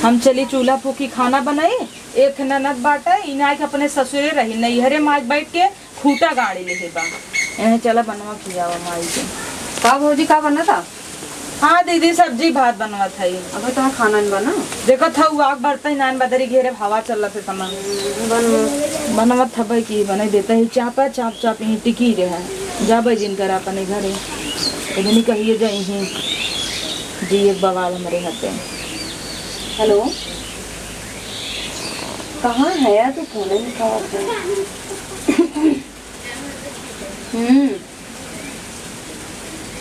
हम चली चूल्हा फूकी खाना बनाई। एक ननद बाटा इना के अपने ससुरे रही नैहरे माज बैठ के खूटा गाड़ी ले बा एने चला बनवा खियावा माई के। का भौजी का बना था? हाँ दीदी सब्जी भात बनवा था। अबे तो खाना नहीं बना। देखो था आग बढ़ता नान बदरी घेरे हवा चल रहा था बनवा था भाई की बना देता है चापा चाप चाप ही टिकी रहे जा भाई जिन कर अपने घरे इतनी कहिए जाई ही जी एक बवाल हमारे हाथे। हेलो कहाँ है यार तू? फोन नहीं उठा।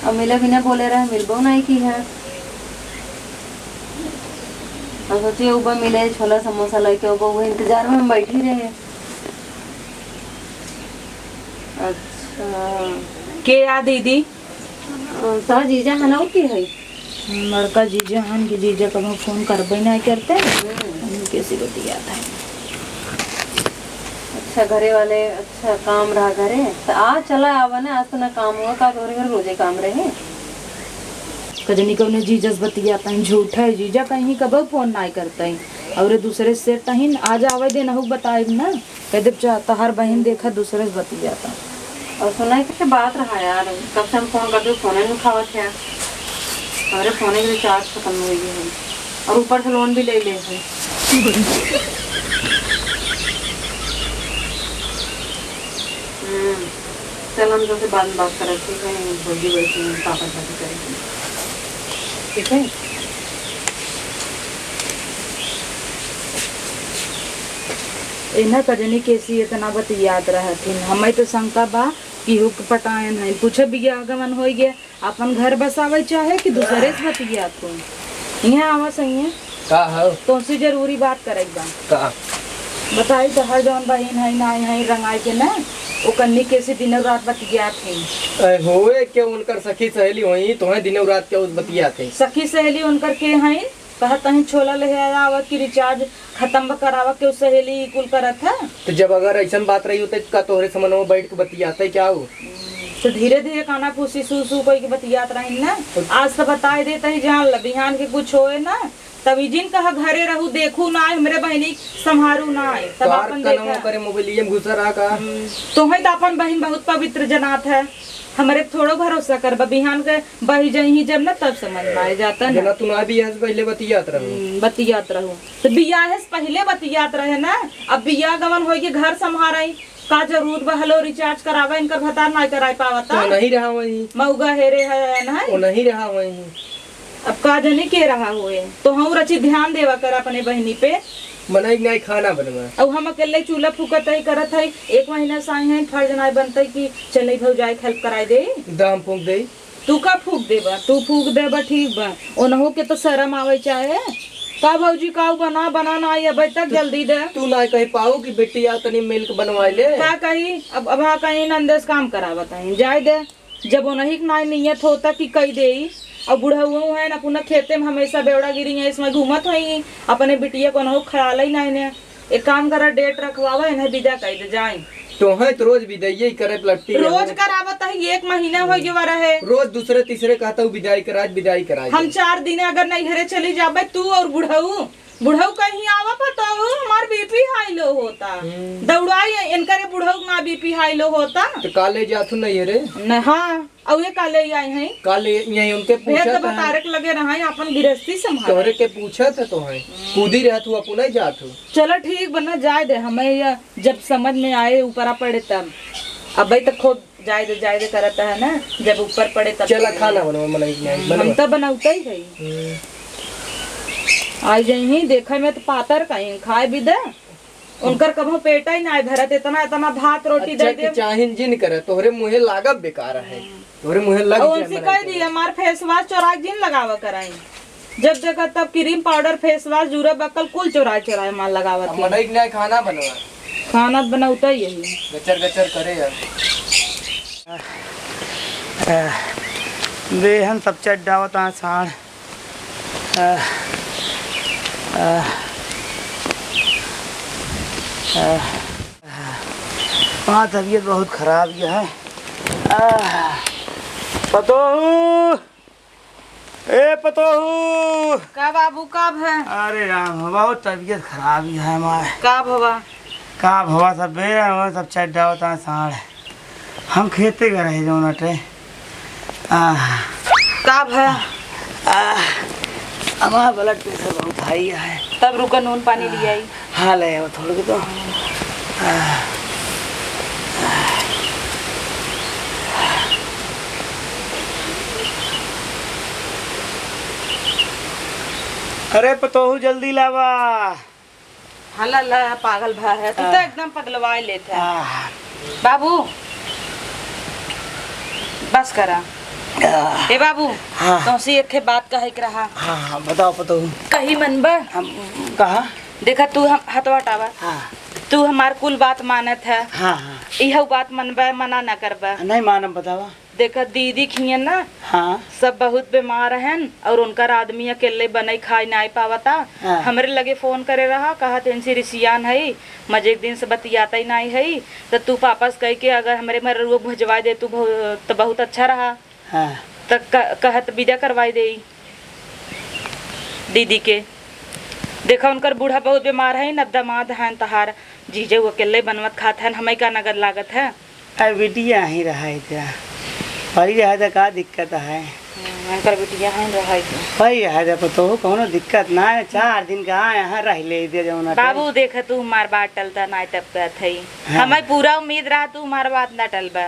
अब मिले बिना बोले रहे मिलबो नहीं की है। अब सोचिए ऊपर मिले छोला समोसा लेके ऊपर वो इंतजार में हम बैठी रहे। अच्छा के आ दीदी तो जीजा हनाऊ की है लड़का जीजा हन के जीजा कभी फोन करबे नहीं करते कैसी बतियाता है। अच्छा घरे वाले अच्छा काम रहा घरे तो आज चला आवा ना। आज तो ना काम हुआ का तोरे घर रोजे काम रहे कजनी को ने जीजस बतियाता है झूठा है जीजा कहीं कब फोन नहीं करता है और दूसरे से तहिन आज आवे दे नहु बताए ना कह दे चाहता हर बहन देखा दूसरे से बतियाता। और सुना कि बात रहा यार कब से हम फोन करते फोन नहीं उठावत है। अरे फोन की रिचार्ज खत्म हो गई है और ऊपर से लोन भी ले ले हैं। चल हम जो बाद में बात करें ठीक है। भोगी बैठी हैं पापा शादी करेंगे ठीक है। इन्हें कजनी कैसी इतना बतियात रहथिन हमें तो शंका बा कि हुक पटायन है पूछे भी आगमन हो गया अपन घर बसावे चाहे कि दूसरे से बतियात हो यहाँ आवा सही है का हो तुमसे जरूरी बात करेगी बा का बताई तो हर जौन बहन है ना है रंगाई के ना वो कन्नी कैसे दिन रात बतियात है होए के उनकर सखी सहेली होई तो है दिन रात के उस बतियाते सखी सहेली उनकर के हैं कहत कहीं छोला ले आया आवत की रिचार्ज खत्म करावा के उस सहेली कुल करत है। तो जब अगर ऐसा बात रही होती का तोहरे समन में बैठ के बतियाते क्या हो तो धीरे धीरे काना फूसी सू कोई के बतियात रही ना। आज तो बताए देता ही जान ल बिहान के कुछ होए ना तभी जिन कहा घरे रहू देखू ना हमरे बहनी संभारू ना तब अपन देखा करे मोबाइल में घुसा रहा का तुम्हें तो अपन बहन बहुत पवित्र जनात है हमारे थोड़ो भरोसा कर बिहान के बही जही जब ना तब समझ में आ जाता ना तू ना भी पहले बतियात रहू तो बियाह से पहले बतियात रहे ना। अब बियाह गवन हो के घर संभारई का जरूर बहलो रिचार्ज करावा इनकर भतार नहीं कराई पावता तो नहीं रहा वही मऊगा हेरे है ना वो नहीं रहा वही। अब का जने के रहा हुए तो हम रची ध्यान देवा कर अपने बहनी पे बनाई नहीं खाना बनवा अब हम अकेले चूल्हा फूकत है करत है 1 महीना से आए हैं फर्ज नहीं बनता कि चल भौजाई हेल्प कराई दे दाम फूक दे तू का फूक देबा तू फूक देबा ठीक बा ओनहु के तो शर्म आवे चाहे का भौजी का बना ना आई अब तक जल्दी दे तू ना कह पाओ कि बेटी या तनी मिल्क बनवाई ले का कही अब कहीं नंदेश काम करावत है जाए दे जब ओनही ना नियत होता कि कही दे और बूढ़ा हुआ है ना पुनः खेते में हमेशा बेवड़ा गिरी है इसमें घूमत है अपने बिटिया को ना ख्याल ही नहीं। एक काम करा डेट रखवावा इन्हें विदा कर दे जाए तो है तो रोज विदाई करे पलटती रोज करावत है 1 महीना हो गया रहे रोज दूसरे तीसरे कहता हूँ विदाई कराए हम 4 दिन अगर नहीं घरे चली जाबे तू और बुढ़ऊ कहीं आवा पता हो हमार बीपी हाई लो होता दौड़ाई इनकर बुढ़ऊ ना बीपी हाई लो होता तो काले जाथु नहीं रे न हाँ और ये काले आए हैं काले यही उनके पूछा तो बतारक लगे रहा अपन गृहस्थी संभाल तोहरे के पूछा था तो है कूदी रहा तू अपन नहीं जात हो चलो ठीक बना जाए दे हमें जब समझ में आए ऊपर पड़े तब अब भाई तक खूब जाए दे करता है ना जब ऊपर पड़े तब चला खाना बनवा हम तो बनाता ही है आई जाही देखा में तो पातर कहीं खाए भी दे उनकर कभो पेटा ही ना भरत इतना भात रोटी दे दे चाहिन जिन करे तोहरे मुहे लागब बेकार है तोहरे मुहे लग जाए उनसे कह दी हमार फेस वॉश चोरा जिन लगावा कराई जब जगह तब क्रीम पाउडर फेस वॉश जूरा बकल कुल चोरा माल लगावत है मडई ने खाना बनवा खाना बनाता यही गचर करे यार बेहन सब चट डावत आसान हाँ तबीयत बहुत खराब है पतो ए पतोहू। का बाबू कब है? अरे राम बहुत तबीयत खराब ही है हमारे। कब हवा? का भवा सब बेरा हो सब चड्डा होता साढ़ हम खेते का रहे जो नटे कब है? हमारा ब्लड प्रेशर बहुत हाई है। तब रुका नून पानी लिया आई। हाँ ले वो थोड़ा के तो अरे पतोहू जल्दी लावा। हल्ला ला पागल भा है तू तो एकदम पगलवाए लेते है। बाबू बस करा। ए बाबू हाँ। तुमसे एक खे बात कहे के रहा। हाँ बताओ पतोहू। कही मन बा हम कहा? देखा तू हम हथवा टावा। हाँ तू हमार कुल बात मानत है। हाँ हाँ यह बात मनबा मना न करबा। नहीं मानम बतावा। देखा दीदी खियन ना हाँ सब बहुत बीमार हैं और उनका आदमी अकेले बने खाई नहीं पावता। हाँ। हमरे लगे फोन करे रहा कहा तेनसी रिसियान है मजे एक दिन से बतियाता ही नहीं है तो तू वापस कह के अगर हमारे मर वो भजवा दे तू तो बहुत अच्छा रहा। हाँ तो कहत विदा करवाई दे दीदी के। देखा उनकर बूढ़ा बहुत बीमार है न दामाद है तहार जीजे वो अकेले बनवत खाते हैं हमें का नगद लागत है। अरे बिटिया ही रहा है क्या भाई रहा था का दिक्कत है? उनकर बिटिया है रहा भाई रहा था तो कौनो दिक्कत ना है 4 दिन का यहाँ रह ले दे जाओ ना। बाबू देख तू हमार बात टलता ना तब कहत है। हमें पूरा उम्मीद रहा तू हमार बात ना टलबा।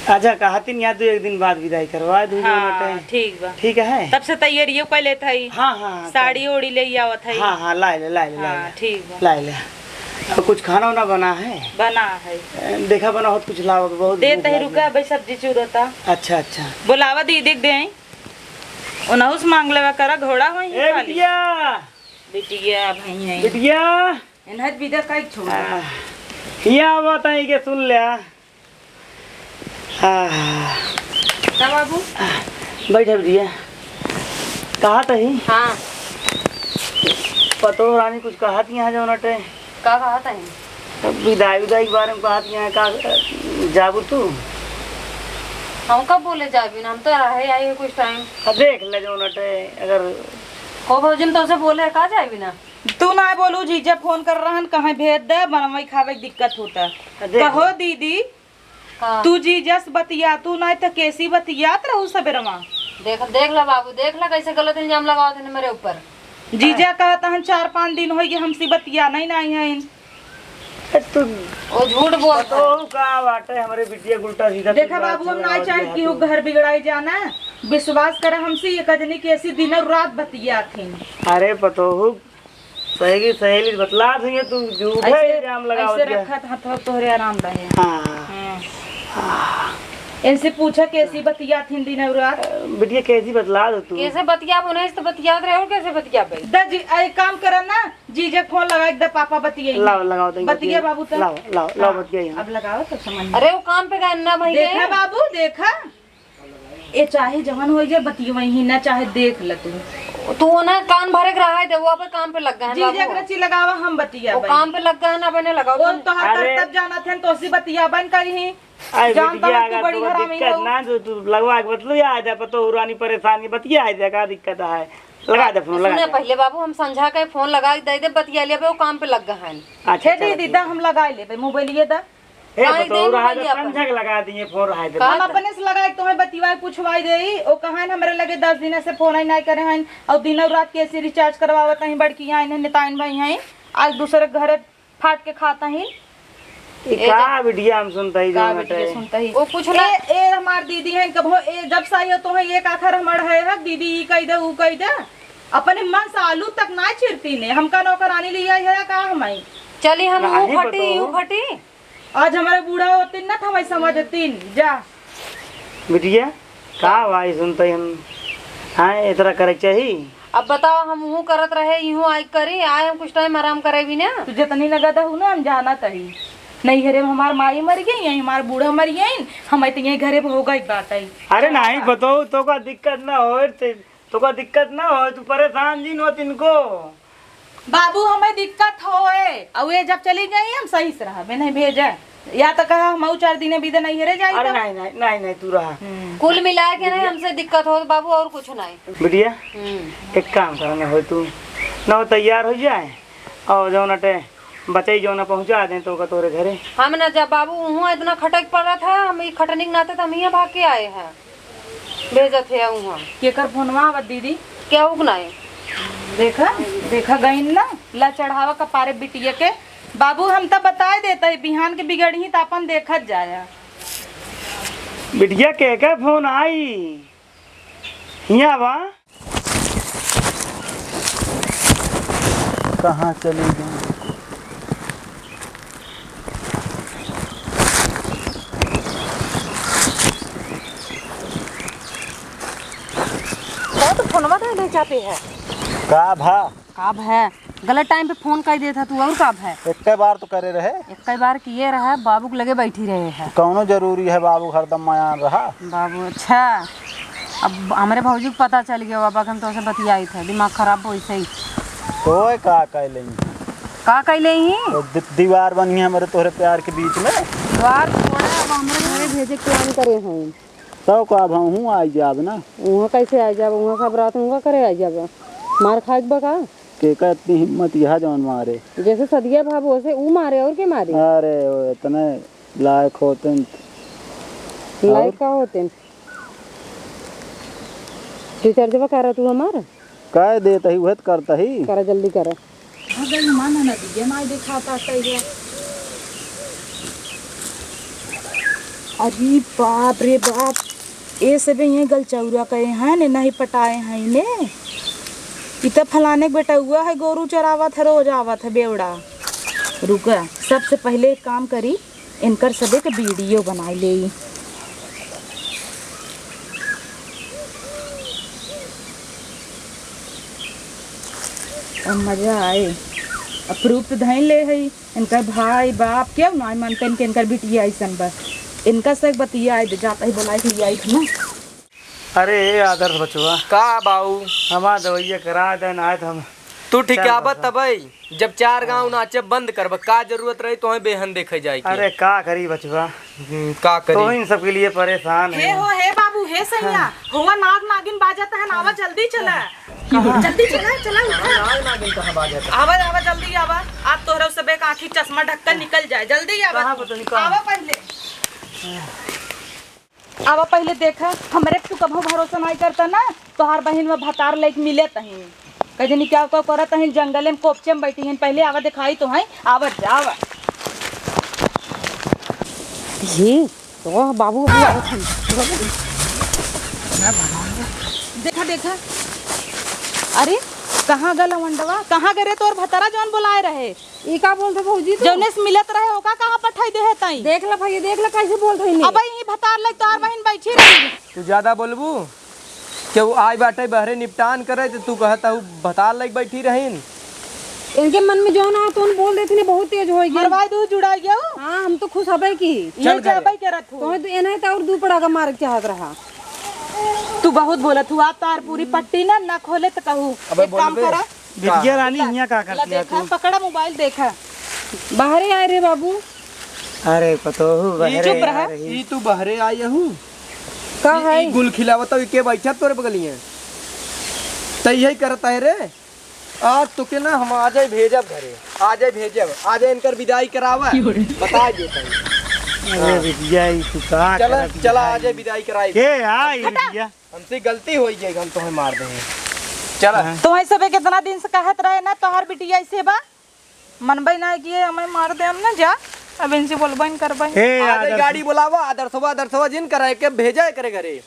अच्छा कहती या तो एक दिन बाद विदाई करवा दूँ। हाँ ठीक बा। ठीक है तब से तैयारियों कर लेता है। हाँ हाँ साड़ी ओड़ी ले आवत है। हाँ हाँ ला ले हाँ ठीक बा। ला ले। अब कुछ खाना वाना बना है? बना है। देखा बना हो कुछ लाओ बहुत देते ही रुका भाई सब्जी चूरता। अच्छा अच्छा बुलावा दीदी दे उनहुस मांग लेवा करा घोड़ा होई ए बिटिया बिटिया भाई है बिटिया इन्हत विदा काई छोड़। यहाँ बताई के सुन लिया। का बाबू बैठे बिटिया कहा तही हाँ पतो रानी कुछ कहा थी यहाँ जो नटे का कहा था? विदाई विदाई के बारे में कहा थी यहाँ का जाबू तू? हम कब बोले जाबी ना हम तो रहे आई है कुछ टाइम। देख ले जो नटे अगर को भौजन तो उसे बोले का जाबी ना। तू ना बोलू जीजा फोन कर रहा कहाँ भेज दे बनवाई खावे की दिक्कत होता। कहो दीदी का तू जीजा से बतिया तू नहीं तो कैसी बतियात रहू सबेरवा। देख ला बाबू देख ला कैसे गलत इल्जाम लगाओ थे मेरे ऊपर। जीजा कहता हम 4-5 दिन हो गए हमसे बतिया नहीं है। तू वो झूठ बोल तो का बाटे हमारे बिटिया उल्टा सीधा देखा बाबू हम नहीं चाहे कि घर बिगड़ाई जाना विश्वास करे हमसे ये कजनी की ऐसी दिन और रात बतिया थी। अरे पतोहू सही सहेली बतला थी तू झूठे इल्जाम लगाओ ऐसे रखा था तोहरे आराम रहे। हाँ इनसे पूछा कैसी बतिया थी दिन और रात। बिटिया कैसी बतला दो तू? कैसे बतिया नहीं तो बतियात रहे हो कैसे बतिया पे। एक काम करा ना जीजा फोन लगा दे पापा बतिया लाओ लगाओ देंगे बतिया बाबू तो लाओ लाओ लाओ बतिया अब लगाओ तो समझ। अरे वो काम पे गए भाई देखा बाबू देखा ये चाहे जवान हो जाए बतिया वही ना चाहे देख ल तू ना कान भरे के रहा है वो पे काम पे लग गए जीजा रची लगावा हम बतिया वो काम पे लग गए ना बने लगाओ वो तो हर तब जाना थे तो सी बतिया बन करी आई जानता बिटिया हूं तू अगर बड़ी तो हरामी दिक्कत हो। ना जो तू लगवा के बतलो या आ जा पतो रानी परेशानी बतिया आ जा का दिक्कत है लगा दे फोन लगा सुने दे। पहले बाबू हम समझा के फोन लगा दे दे बतिया लिया पे वो काम पे लग गए हैं। अच्छा हे दीदी दा हम लगा ले मोबाइल ये दा हे काहे पतो दे रहा मोबाइल समझा के लगा दिए फोन रहा दे। हम अपने से लगाए तुम्हें बतिवाई पूछवाई देई ओ कहां हमरे लगे 10 दिन से फोन ही नहीं करे हैं और दिन और रात कैसे रिचार्ज करवावत हैं बड़की हैं इन्हें निताइन भाई हैं आज दूसरे घरे फाट के खाता हैं। का बिटिया हम सुनता ही का जो बेटिया सुनता ही वो कुछ ना ए हमार दीदी हैं कबो ए जब सही हो तो है एक आखर हमर है दीदी ई कह दे ऊ कह दे अपने मन से आलू तक ना चिरती ने हमका नौकरानी लिया है का हमाई चली हम नहीं वो फटी बताओ। यू फटी आज हमारे बूढ़ा होती ना था हमें समझतीन जा बिटिया का भाई सुनता ही हम हाँ इतना करे चाहिए। अब बताओ हम वो करत रहे यूं आई करी आए हम कुछ टाइम आराम करे भी ना। तू जितनी लगा था ना हम जाना तही नहीं घरे में हमार माई मर गई हमार बूढ़ा मर गई हम इतने घरे में होगा एक बात आई। अरे नहीं बताओ तो का दिक्कत ना हो तो का दिक्कत ना हो तू परेशान जी हो तिनको। बाबू हमें दिक्कत हो और ये जब चली गई हम सही से रहा मैं नहीं भेजा या तो कहा हम 4 दिन बीते नहीं हेरे जाई अरे तो। नहीं नहीं नहीं नहीं तू रहा कुल मिला के नहीं हमसे दिक्कत हो बाबू और कुछ नहीं। बिटिया एक काम करना हो तू ना तैयार हो जाए और जो नटे बच्चे जो ना पहुँचा दें तो का तोरे घरे। हम न जब बाबू वहाँ इतना खटक पड़ रहा था, हम खटने के नाते तो हम यहाँ भाग के आए हैं, भेजत है वहाँ। केकर फोनवा आवत दीदी? क्या उगना है? देखा देखा गईन ना ला चढ़ावा कपारे बिटिया के। बाबू हम तो बताए देते है बिहान के बिगड़ी तो अपन देखत जाया। बिटिया के फोन आई यहाँ बा कहाँ चली गई? तो फोनवा दे ले जाते है का भा काब है, गलत टाइम पे फोन कर देता तू और काब है। एक बार तो करे रहे, एक कई बार किए रहा, बाबू के लगे बैठी रहे है। कौनो जरूरी है बाबू हरदम मयान रहा। बाबू अच्छा, अब हमारे भौजी को पता चल गया बाबा के हम तो से बतियाई था, दिमाग खराब हो ऐसे ही। तो का कह लेंगे का कैले ही तो दीवार बनी है हमारे तोहरे प्यार के बीच में। द्वार छोड़ा, अब हमारे घरे भेजे के प्लान करे हैं। तो का हूँ आई जाब ना, वहाँ कैसे आ जाब, वहाँ सब रात वहाँ करे आ जाब, मार खाए बका के का इतनी हिम्मत यह जौन मारे। जैसे सदिया भाव वैसे ऊ मारे और के मारे। अरे वो इतने लायक होते लाइक का होते तू चर्चा कर रहा तू हमारा कह देता ही वह करता ही। करा जल्दी करा। अगर मन ना दीजिए ना दिखाता सही है। अरे बाप रे बाप, ये सब ये गलचौरा कहे हैं ने नहीं पटाए हैं इन्हें। इतना फलाने के बेटा हुआ है, गोरू चरावत है, रोज आवत है बेवड़ा। रुका, सबसे पहले एक काम करी, इनकर सबे के वीडियो बनाई ले। अब मजा आए। अप्रूव तो धैन ले है इनका भाई बाप क्यों ना मानते इनके इनकर बिटिया ऐसन बस इनका से बतिया जाता ही बोला लिया ना। अरे आदर्श बचुआ का बाऊ हमारा दवाइया करा देन आए हम तू ठिकावत तबई जब 4 गांव नाचे बंद करब का जरूरत रही तो बेहन देखे जाए। अरे का करी बचुआ का करी तो इन सब के लिए परेशान हे है। हो हे बाबू हे सैया हुआ नाग नागिन बाजता है आवा जल्दी चला जल्दी चला चला आवा आवा जल्दी आवा। आप तोहरा सबे का आँखी चश्मा ढककर निकल जाए जल्दी आवा। कहाँ पता नहीं कहाँ? आवा पहले आवा पहले देखा हमरे तू कभू भरोसा नहीं करता ना तोहार बहन में भतार लेके मिले तही कहीं क्या क्या करत तही जंगल में कोपचे में बैठी हैं। पहले आवा दिखाई तो है आवा जावा। ये तो बाबू देखा देखा अरे कहाँ गल वंडवा कहाँ गए तोर भतारा जौन बुलाए रहे ये का बोलते भौजी जौने से मिलत रहे ओका कहाँ पठाई दे है तई देख ला भाई देख ला कैसे बोल रही अब यही भतार लग तोहार बहन बैठी रही। तू ज्यादा बोलबू क्यों आई बाटे बहरे निपटान करे तो तू कहता हूँ बता लग बैठी रहीन। इनके मन में जो ना तो बोल देते बहुत तेज हो गई। मरवाई दू जुड़ा गया हाँ हम तो खुश हबे की ये जबई के रथ तो एना तो और दू पड़ा का मार चाहत रहा। तू बहुत बोलत हुआ तार पूरी पट्टी ना खोले तो कहू एक काम करा विद्या रानी यहाँ का ला करती है देखा पकड़ा मोबाइल देखा बाहर आए रे बाबू अरे पतो चुप रहा। ई तू बहरे आई हूँ का है गुल खिलावत के बैठा तोरे बगलिए तई यही करता है रे। आज तो के ना हम आ जाए भेजब घरे आ जाए इनकर विदाई करावा बता देता हूँ। अरे विद्या तू का चला चला आ जाए विदाई कराई के आई विद्या हमसे गलती हो गई हम तुम्हें मार देंगे। चला तुम्हें सबे कितना दिन से कहत रहे ना तोहार बिटिया ऐसे बा मनबई ना कि हमें मार दे हम ना जा अब इनसे बोलबन करबई। हे आ जाए आदर्श गाड़ी बुलावा आदर्शवा जिन कराए के भेजा करे घरे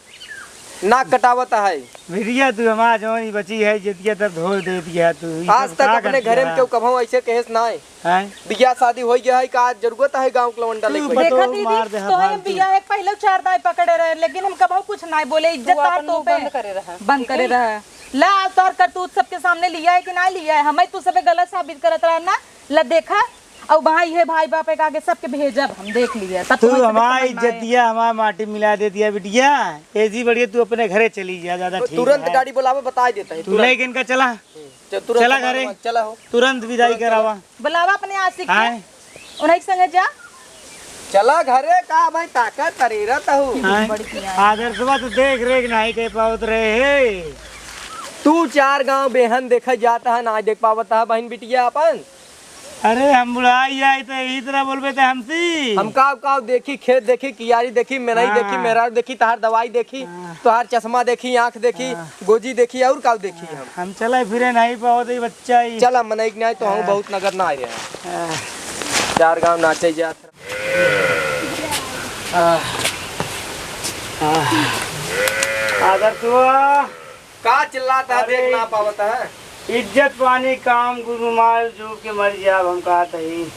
नाक कटावत है। विद्या तू हमारा जवानी बची है जितिया तब धोल दे दिया तू ये आज सब तक का अपने करती घरे में है? क्यों कभो ऐसे कहेस ना है हैं? बिया शादी हो गया है का जरूरत है गांव के लवंडा तू लेके बता- देखा तो दीदी मार दे तो हम फालतू। बिया है पहले 4 दाई पकड़े रहे लेकिन हम कबहू कुछ नहीं बोले इज्जत तार तो पे बंद करे रहा। बंद करे रहा। ला तोर करतूत सबके सामने लिया है कि ना लिया है हमें तू सबे गलत साबित करत रहा ना ला देखा और भाई है भाई बाप के आगे सबके भेजब हम देख लिया तब तू तुम्हें सबे हमारी समझ में आए। इज्जत दिया हमारा माटी मिला दे दिया बिटिया ऐसी बढ़िया तू अपने घरे चली जा ज्यादा ठीक तुरंत है। गाड़ी बुलावा बता देता है तू लेकिन का चला तुरंत चला घरे। चला हो तुरंत विदाई करावा बुलावा अपने आशिक हैं? उन्हें संगे जा चला घरे का भाई ताकत तरीरत हूँ। आदर सुबह तो देख रेख नहीं कह पावत रहे है। तू 4 गांव बेहन देखा जाता है ना देख पावत है बहन बिटिया अपन। अरे हम बुढ़ाई आई तो यही तरह बोलबे थे हमसे। हम काव देखी, खेत देखी, कियारी देखी, मेरई देखी, मेहरारू देखी, तहार दवाई देखी, तोहार चश्मा देखी, आँख देखी, गोजी देखी और काव देखी हम चले फिरे नहीं पावत है बच्चा ही। चला मनई नहीं तो हम बहुत नगर ना आ रहे हैं। 4 गांव नाचे जात। आदर सुबह का चिल्लाता है देख ना पावत है। इज्जत पानी काम गुरु माल जो के मर जाब हम कहत ही।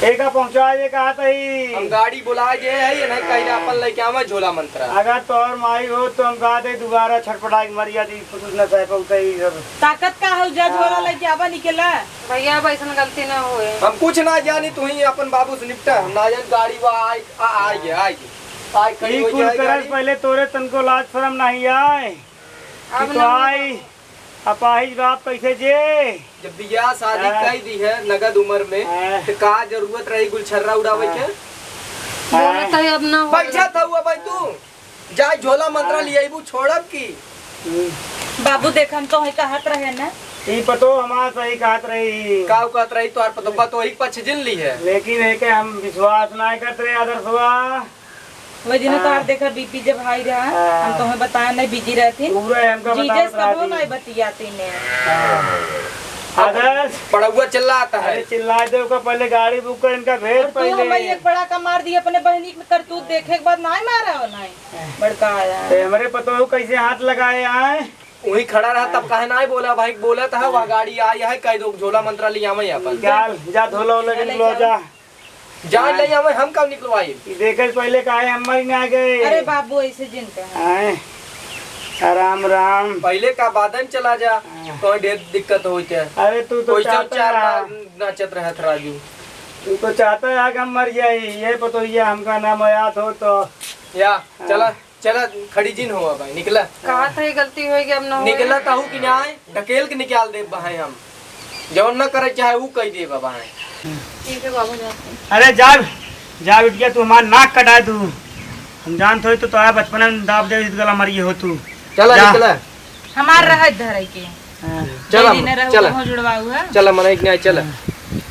एका पहुंचा जे कहत ही। हम गाड़ी बुला जे है ये नहीं कहीं अपन लेके आवे झोला मंत्रा। अगर तोर माई हो तो हम कहते ही दोबारा छटपटा के मर जाती कुछ न सह पउते ही सब। ताकत का हो जा झोला लेके आवा निकला। भैया अब ऐसा गलती ना होए। हम कुछ ना जानी तू ही अपन बाबू से निपटा। हम ना जान गाड़ी वा आई कहीं हो जाए गाड़ी। पहले तोरे तनको लाज शर्म नहीं आए। अब तो आई अपाहिज बाप कैसे जे। जब बियाह शादी कई दी है नगद उम्र में तो का जरूरत रही गुलछर्रा उड़ावे के। बोले तो अब ना हो। पैसा था हुआ भाई तू जाए झोला मंत्रा लिया बू छोड़ब की। बाबू देख हम तो है कहत रहे ना। ई पतो हमारा सही कहत रही। काव कहत रही तोहार पतो ही पछ जिन ली है। लेकिन है के हम विश्वास नहीं करते रहे आदर सुबह। वही दिन तोहार देखा बीपी जब हाई रहा हम तुम्हें बताया नहीं बिजी रहती। पूरे हमको जीजे बता कबो नहीं बतियाती ने। आदर्श पड़ुआ चिल्लाता है। अरे चिल्ला दे का पहले गाड़ी बुक कर इनका भेज तू हमें पहले। एक बड़ा का मार दिया अपने बहनी के करतूत देखे के बाद नहीं मारा हो नहीं बड़का आया। ते हमारे पतो कैसे हाथ लगाए आए। वही खड़ा रहा तब कहे ना बोला भाई बोला था वह गाड़ी आई है कह दो झोला मंत्रा लिया आवे अपन। चल जा धोलो लगे निकलो जा। जान ले आवे हम कब निकलवाई। देखे पहले काहे हम मर ना गए। अरे बाबू ऐसे जिनते हैं। आए राम राम। पहले का बादन चला जा तो ढेर दिक्कत होती है। अरे तू तो कोई सब चाहता 4 है बार नाचत रहा था राजू। तू तो चाहता है कि हम मर जाए। ये पतो ये हमका नाम याद हो तो या चला चला खड़ी जिन हुआ भाई निकला। कहा था ये गलती होएगी अब ना होए। निकला ताहू कि ना ढकेल के निकाल दे भाई हम जौन न करे चाहे वो कह दे बाबा। ठीक है बाबू जाते हैं। अरे जा उठ गया तू हमारा नाक कटा तू। हम जानते हो तो तुम्हारा बचपन में दाब दे गला मरी हो तू। चला जा। निकला हमार रह धरे के चला दिन रहो चला कहाँ जुड़वा हुआ चला मना नहीं चला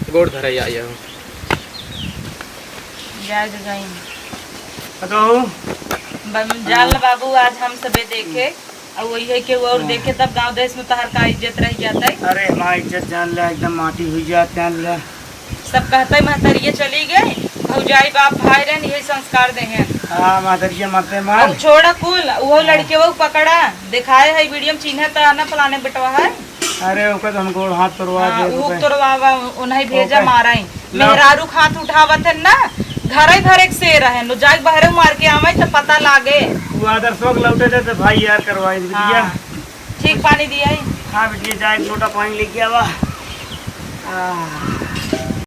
गोड़ धरे आया हूं। जाए जगह बताओ जाल बाबू आज हम सबे देखे और वही है कि वो और देखे तब गांव देश में तहर का इज्जत रह जाता है। अरे हमारी इज्जत जान ले एकदम माटी हुई जात जान ले। सब कहते है महतरिये चली गए भौजाई बाप भाई रहन यही संस्कार दे हैं। हाँ माधरिया मते और मार। छोड़ा कुल वो लड़के वो पकड़ा दिखाए है वीडियो में चिन्ह तो ना फलाने बेटवा है। अरे ओके तो हम गोड़ हाथ तोड़वा हाँ, दे ऊक तोड़वावा उन्हें भेजा ओके। मारा है। मेहरारू हाथ उठावत है ना घर भर एक शेर है नो जाग बहरे मार के आवे तो पता लागे। तू आदर शौक लौटे दे तो भाई यार करवाई बिटिया। हाँ, ठीक पानी दिया है। हाँ बिटिया जाए लोटा पानी लेके आवा।